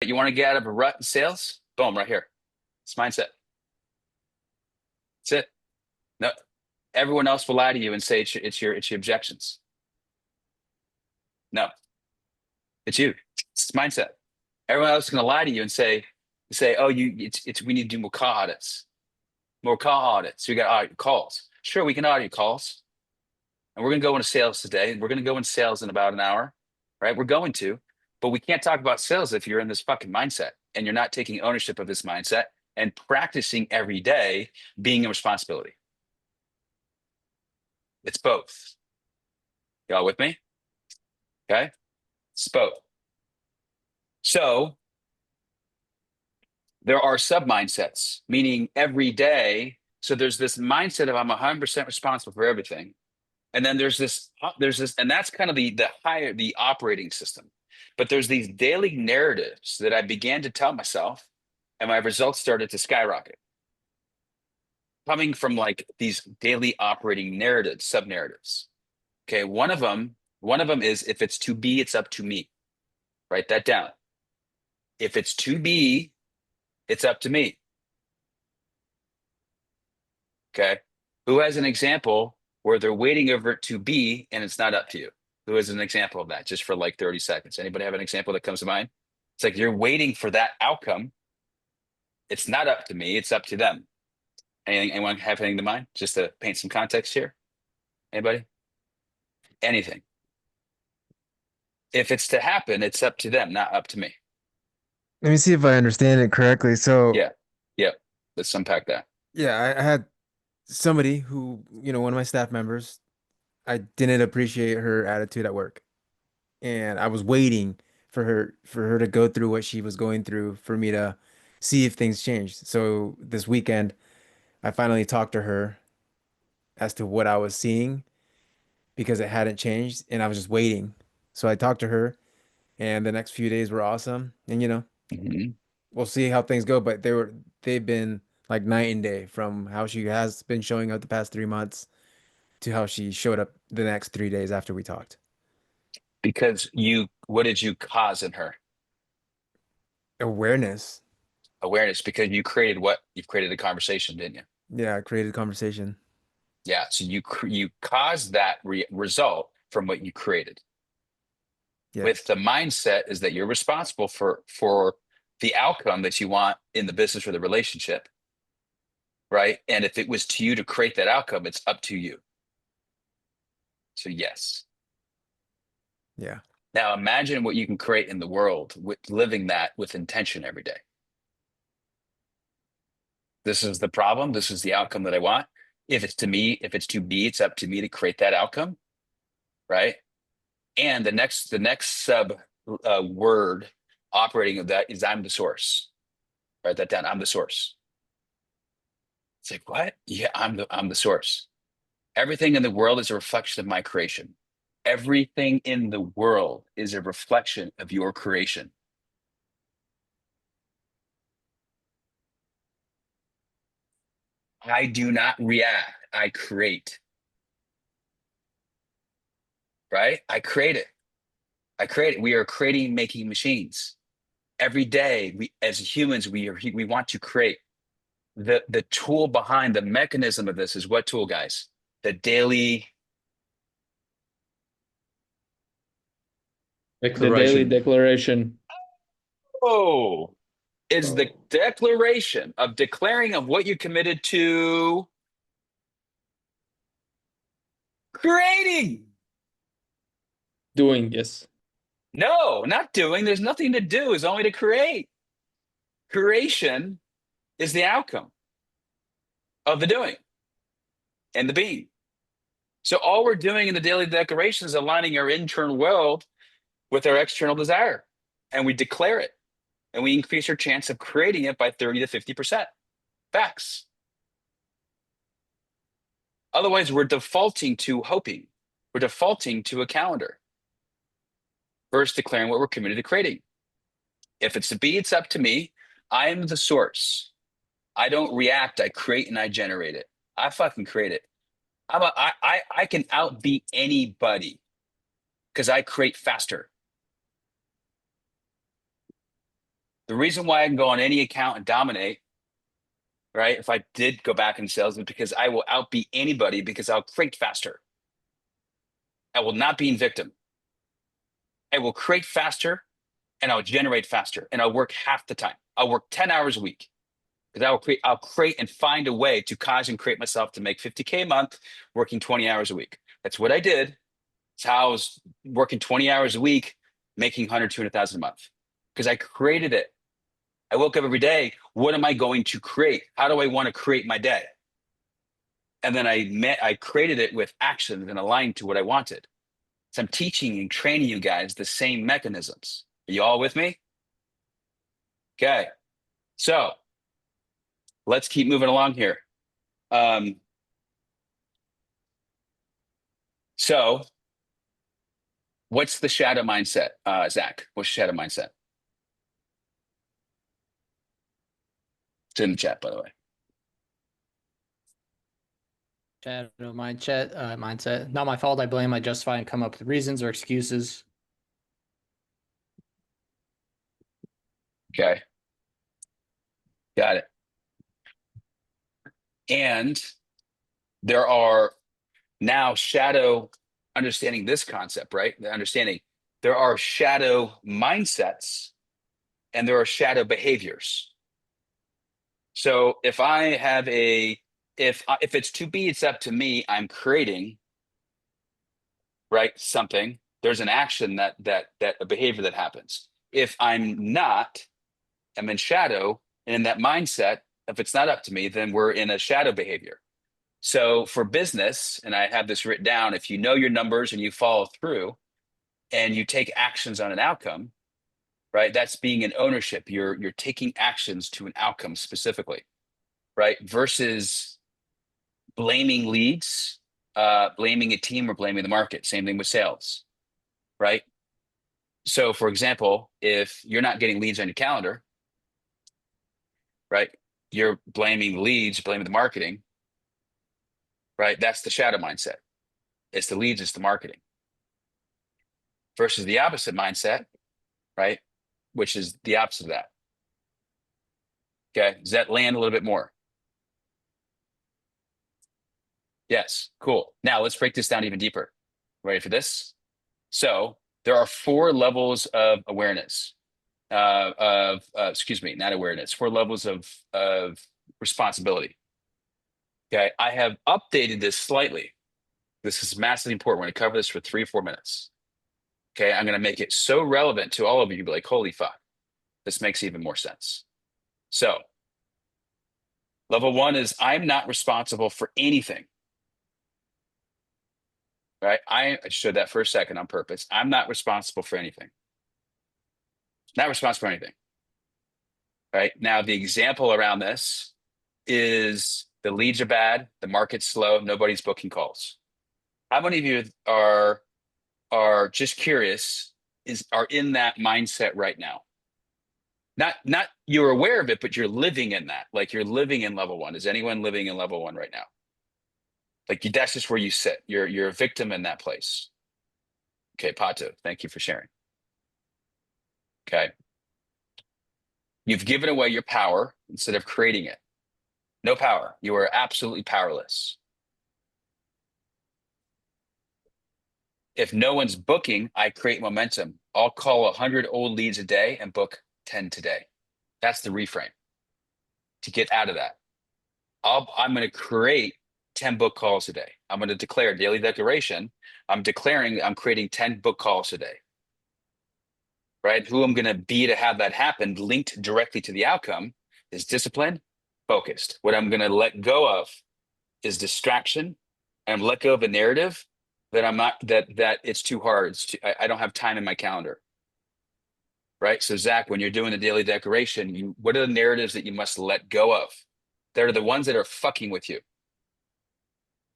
You want to get out of a rut in sales? Boom, right here. It's mindset. That's it. No, everyone else will lie to you and say it's your objections. No, it's you. It's mindset. Everyone else is going to lie to you and say, oh, it's we need to do more call audits, more call audits. We got audit calls. Sure, we can audit calls, and we're going to go into sales today. We're going to go into sales in about an hour, right? We're going to, but we can't talk about sales if you're in this fucking mindset and you're not taking ownership of this mindset and practicing every day being a responsibility. It's both. Y'all with me? Okay, it's both. So there are sub mindsets, meaning every day. So there's this mindset of I'm 100% responsible for everything. And then there's this, and that's kind of the operating system. But there's these daily narratives that I began to tell myself, and my results started to skyrocket. Coming from like these daily operating narratives, sub narratives. Okay, one of them is if it's to be, it's up to me. Write that down. If it's to be, it's up to me. Okay. Who has an example where they're waiting over it to be and it's not up to you? Who has an example of that just for like 30 seconds? Anybody have an example that comes to mind? It's like you're waiting for that outcome. It's not up to me, it's up to them. Anyone have anything to mind? Just to paint some context here. Anybody? Anything. If it's to happen, it's up to them, not up to me. Let me see if I understand it correctly. So, Yeah. Yeah. Let's unpack that. yeah, I had somebody who, one of my staff members, I didn't appreciate her attitude at work. And I was waiting for her to go through what she was going through for me to see if things changed. So this weekend, I finally talked to her as to what I was seeing because it hadn't changed and I was just waiting. So I talked to her and the next few days were awesome. And Mhm. we'll see how things go, but they've been like night and day from how she has been showing up the past 3 months to how she showed up the next 3 days after we talked. Because what did you cause in her? Awareness. Awareness, because you've created a conversation, didn't you? Yeah, I created conversation. Yeah. So you caused that result from what you created. With Yes. the mindset is that you're responsible for the outcome that you want in the business or the relationship, right? And if it was to you to create that outcome, it's up to you. So yes. Yeah. Now imagine what you can create in the world with living that with intention every day. This is the problem. This is the outcome that I want. If it's to me, if it's to be, it's up to me to create that outcome, right? And the next sub word operating of that is I'm the source. Write that down. I'm the source. It's like, what? Yeah, I'm the source. Everything in the world is a reflection of my creation. Everything in the world is a reflection of your creation. I do not react. I create, right? I create it. I create it. We are creating, making machines. Every day, we as humans, we want to create. The tool behind the mechanism of this is what tool, guys? The daily. The daily Declaration. declaration. Oh, is the Oh, declaration of declaring of what you committed to creating. Doing, yes. No, not doing. There's nothing to do. It's only to create. Creation is the outcome of the doing and the being. So all we're doing in the daily declaration is aligning our internal world with our external desire. And we declare it. And we increase our chance of creating it by 30 to 50%. Facts. Otherwise, we're defaulting to hoping. We're defaulting to a calendar versus declaring what we're committed to creating. If it's to be, it's up to me. I am the source. I don't react. I create and I generate it. I fucking create it. I can outbeat anybody because I create faster. The reason why I can go on any account and dominate, right? If I did go back in sales, is because I will outbeat anybody because I'll create faster. I will not be in victim. I will create faster and I'll generate faster and I'll work half the time. I'll work 10 hours a week because I'll create and find a way to cause and create myself to make 50K a month working 20 hours a week. That's what I did. It's how I was working 20 hours a week, making 100, 200,000 a month because I created it. I woke up every day. What am I going to create? How do I want to create my day? And then I created it with actions and aligned to what I wanted. So I'm teaching and training you guys the same mechanisms. Are you all with me? Okay. So let's keep moving along here. So what's the shadow mindset, Zach? What's shadow mindset? It's in the chat, by the way. Shadow mindset. Not my fault. I blame. I justify and come up with reasons or excuses. Okay. Got it. And there are now shadow understanding this concept, right? The understanding there are shadow mindsets and there are shadow behaviors. So if I have if it's to be, it's up to me, I'm creating, right? Something, there's an action that a behavior that happens. If I'm not, I'm in shadow and in that mindset, if it's not up to me, then we're in a shadow behavior. So for business, and I have this written down, if you know your numbers and you follow through and you take actions on an outcome, right? That's being in ownership. You're taking actions to an outcome specifically, right? Versus blaming leads, blaming a team or blaming the market. Same thing with sales, right? So for example, if you're not getting leads on your calendar, right? You're blaming leads, blaming the marketing, right? That's the shadow mindset. It's the leads, it's the marketing. Versus the opposite mindset, right? Which is the opposite of that. Okay. Does that land a little bit more? Yes. Cool. Now let's break this down even deeper. Ready for this? So there are 4 levels of awareness. Excuse me, not awareness. 4 levels of responsibility. Okay. I have updated this slightly. This is massively important. We're going to cover this for 3 or 4 minutes. Okay. I'm going to make it so relevant to all of you. Be like, holy fuck, this makes even more sense. So level 1 is I'm not responsible for anything. Right? I showed that for a second on purpose. I'm not responsible for anything. Not responsible for anything. Right? Now, the example around this is the leads are bad, the market's slow, nobody's booking calls. How many of you are just curious, are in that mindset right now? Not you're aware of it, but you're living in that. Like you're living in level 1. Is anyone living in level 1 right now? Like that's just where you sit. You're a victim in that place. Okay, Pato, thank you for sharing. Okay. You've given away your power instead of creating it. No power. You are absolutely powerless. If no one's booking, I create momentum. I'll call 100 old leads a day and book 10 today. That's the reframe to get out of that. I'm going to create 10 book calls a day. I'm going to declare a daily declaration. I'm declaring I'm creating 10 book calls a day. Right? Who I'm going to be to have that happen linked directly to the outcome is disciplined, focused. What I'm going to let go of is distraction, and let go of a narrative that I'm not, that it's too hard. I don't have time in my calendar. Right? So Zach, when you're doing the daily declaration, what are the narratives that you must let go of? They're the ones that are fucking with you.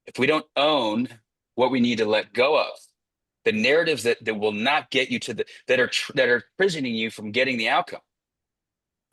If we don't own what we need to let go of, the narratives that will not get you to that are prisoning you from getting the outcome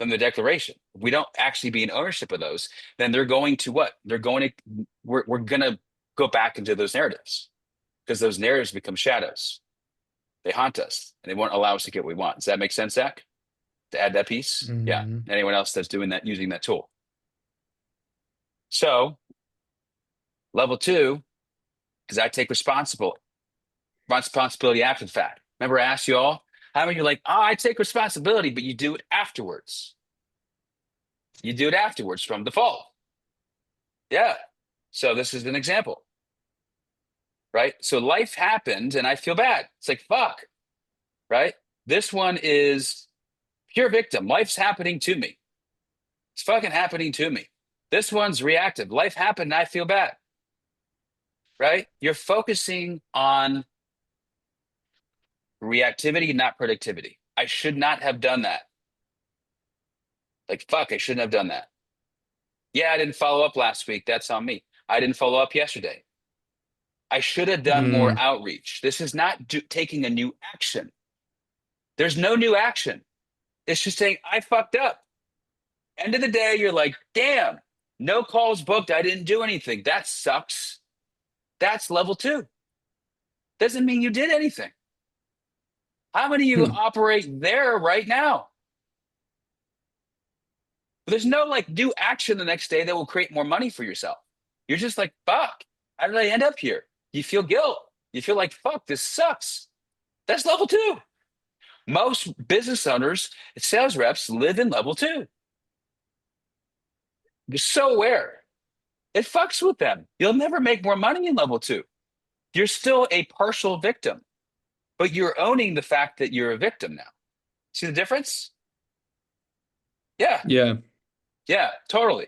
from the declaration. If we don't actually be in ownership of those, then they're going to what? We're going to go back into those narratives because those narratives become shadows. They haunt us and they won't allow us to get what we want. Does that make sense, Zach? to add that piece? Yeah. Mhm. Anyone else that's doing that, using that tool? So level 2 is I take responsibility after the fact. Remember I asked you all, how many of you are like, oh, I take responsibility, but you do it afterwards. You do it afterwards from default. Yeah. So this is an example, right? So life happened and I feel bad. It's like, fuck, right? This one is pure victim. Life's happening to me. It's fucking happening to me. This one's reactive. Life happened and I feel bad, right? You're focusing on reactivity, not productivity. I should not have done that. Like, fuck, I shouldn't have done that. Yeah, I didn't follow up last week. That's on me. I didn't follow up yesterday. I should have done more Mm. outreach. This is not taking a new action. There's no new action. It's just saying, I fucked up. End of the day, you're like, damn, no calls booked. I didn't do anything. That sucks. That's level 2. Doesn't mean you did anything. How many of you Hmm. operate there right now? There's no like new action the next day that will create more money for yourself. You're just like, fuck, how did I end up here? You feel guilt. You feel like, fuck, this sucks. That's level 2. Most business owners, sales reps live in level 2. You're so aware. It fucks with them. You'll never make more money in level 2. You're still a partial victim, but you're owning the fact that you're a victim now. See the difference? Yeah, Yeah. yeah, totally.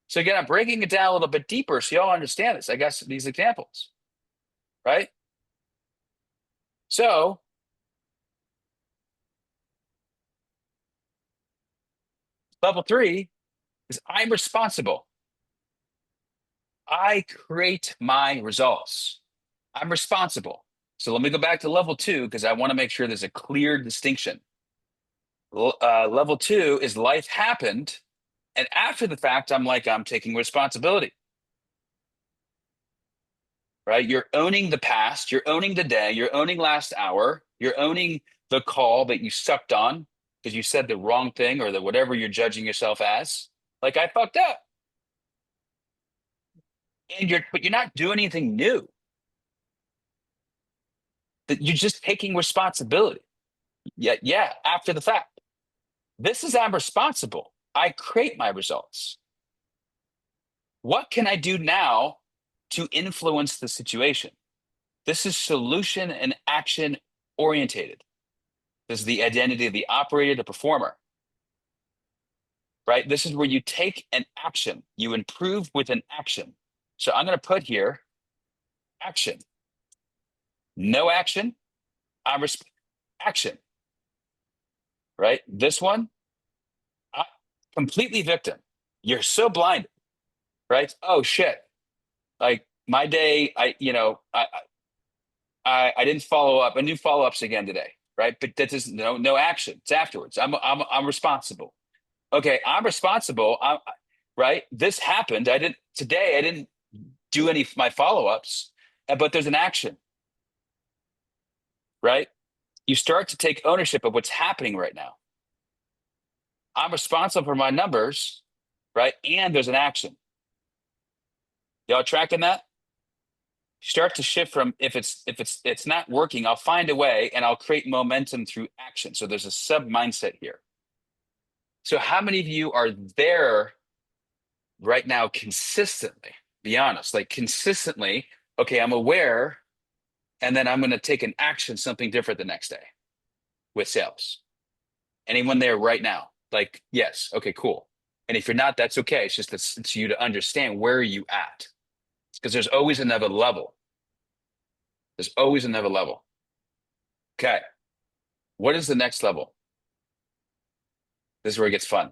So again, I'm breaking it down a little bit deeper so y'all understand this. I guess these examples, right? So level 3 is I'm responsible. I create my results. I'm responsible. So let me go back to level 2 because I want to make sure there's a clear distinction. Level 2 is life happened. And after the fact, I'm like, I'm taking responsibility, right? You're owning the past. You're owning the day. You're owning last hour. You're owning the call that you sucked on because you said the wrong thing or the whatever you're judging yourself as. Like I fucked up. But you're not doing anything new. That you're just taking responsibility. Yeah, after the fact. This is I'm responsible. I create my results. What can I do now to influence the situation? This is solution and action orientated. This is the identity of the operator, the performer, right? This is where you take an action, you improve with an action. So I'm going to put here action, no action, action, right? This one, I, completely victim. You're so blind, right? Oh shit. Like my day, I didn't follow up. I do follow ups again today, right? But that is no action. It's afterwards. I'm responsible. Okay, I'm responsible. Right. This happened. I didn't do any of my follow ups, but there's an action, right? You start to take ownership of what's happening right now. I'm responsible for my numbers, right? And there's an action. Y'all tracking that? Start to shift from if it's not working, I'll find a way and I'll create momentum through action. So there's a sub mindset here. So how many of you are there right now consistently? Be honest, like consistently, okay, I'm aware, and then I'm going to take an action, something different the next day with sales. Anyone there right now? Like, yes, okay, cool. And if you're not, that's okay. It's just it's you to understand where are you at, because there's always another level. There's always another level. Okay. What is the next level? This is where it gets fun.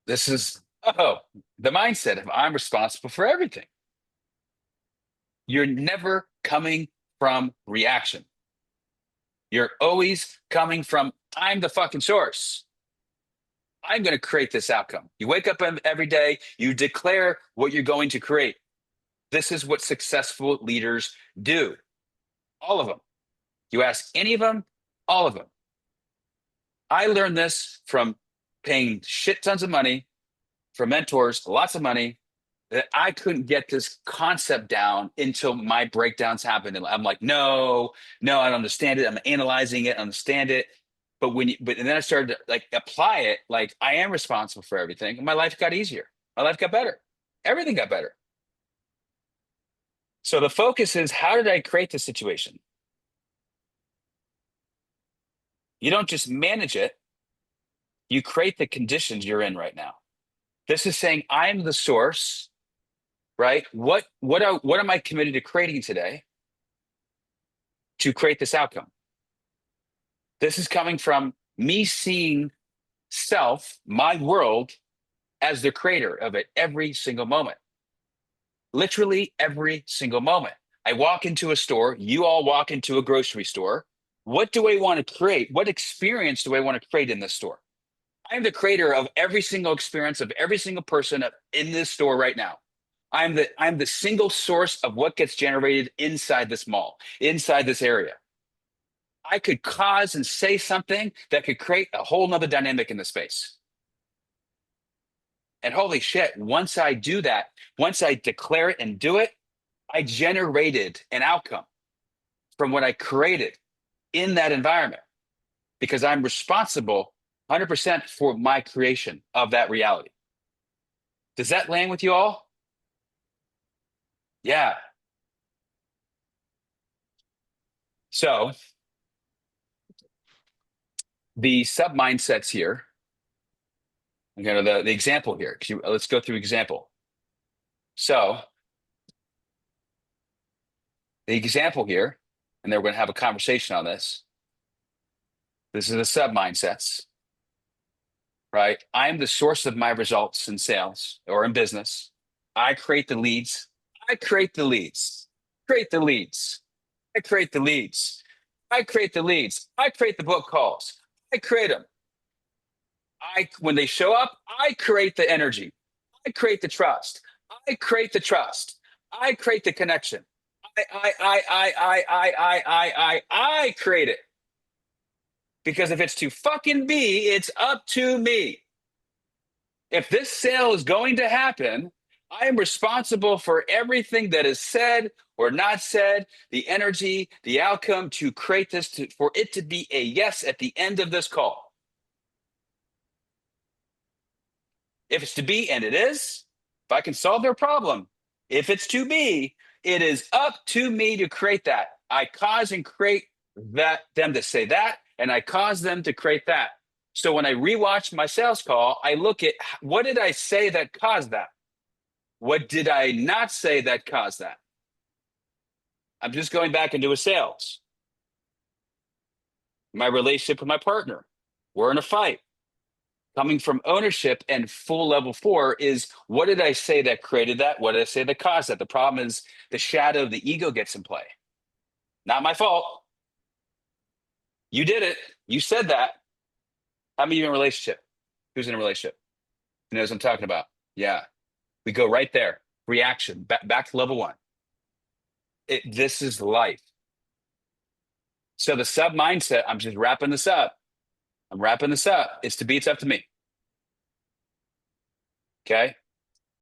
This is, the mindset of I'm responsible for everything. You're never coming from reaction. You're always coming from, I'm the fucking source. I'm going to create this outcome. You wake up every day, you declare what you're going to create. This is what successful leaders do. All of them. You ask any of them, all of them. I learned this from paying shit tons of money for mentors, lots of money, that I couldn't get this concept down until my breakdowns happened. And I'm like, no, I don't understand it. I'm analyzing it, understand it. But and then I started to like apply it. Like I am responsible for everything. And my life got easier. My life got better. Everything got better. So the focus is, how did I create this situation? You don't just manage it. You create the conditions you're in right now. This is saying I'm the source, right? What am I committed to creating today to create this outcome? This is coming from me seeing self, my world, as the creator of it every single moment. Literally every single moment. I walk into a store, you all walk into a grocery store. What do I want to create? What experience do I want to create in this store? I'm the creator of every single experience of every single person in this store right now. I'm the single source of what gets generated inside this mall, inside this area. I could cause and say something that could create a whole nother dynamic in the space. And holy shit, once I do that, once I declare it and do it, I generated an outcome from what I created in that environment, because I'm responsible 100% for my creation of that reality. Does that land with you all? Yeah. So the sub mindsets here, again, the example here, let's go through example. So the example here, and then we're going to have a conversation on this. This is the sub mindsets, right? I'm the source of my results in sales or in business. I create the leads. I create the leads. Create the leads. I create the leads. I create the leads. I create the book calls. I create them. When they show up, I create the energy. I create the trust. I create the trust. I create the connection. I create it. Because if it's to fucking be, it's up to me. If this sale is going to happen, I am responsible for everything that is said or not said, the energy, the outcome to create this, for it to be a yes at the end of this call. If it's to be, and it is, if I can solve their problem, if it's to be, it is up to me to create that. I cause and create them to say that, and I cause them to create that. So when I rewatch my sales call, I look at, what did I say that caused that? What did I not say that caused that? I'm just going back into a sales. My relationship with my partner, we're in a fight. Coming from ownership and full level 4 is, what did I say that created that? What did I say that caused that? The problem is the shadow of the ego gets in play. Not my fault. You did it. You said that. How many of you in a relationship? Who's in a relationship? Who knows what I'm talking about? Yeah. We go right there. Reaction. Back to level 1. This is life. So the sub mindset, I'm just wrapping this up. I'm wrapping this up. It's to be, it's up to me. Okay.